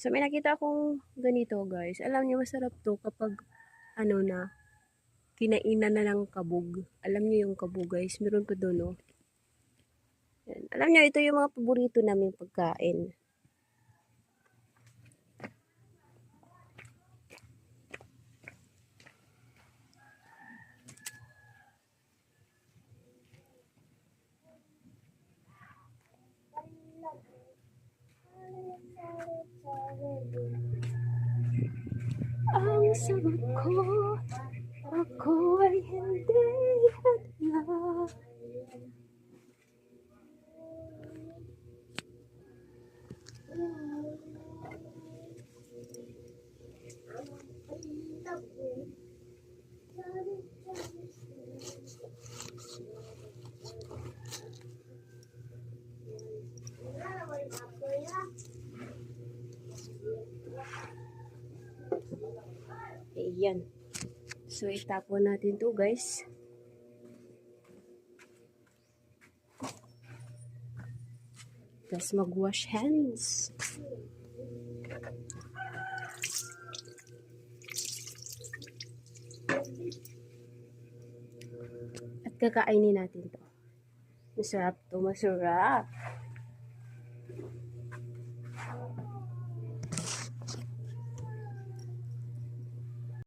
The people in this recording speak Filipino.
So, may nakita akong ganito guys. Alam niyo, masarap to kapag ano na, kinainan na ng kabog. Alam niyo yung kabog guys. Meron pa doon, oh. Yan. Alam niyo, ito yung mga paborito namin pagkain. Ang sagot ko, ako ay hindi handa. Ayan. So, itapon natin to guys. Tapos mag-wash hands. At kakainin natin to. Masarap to, masarap.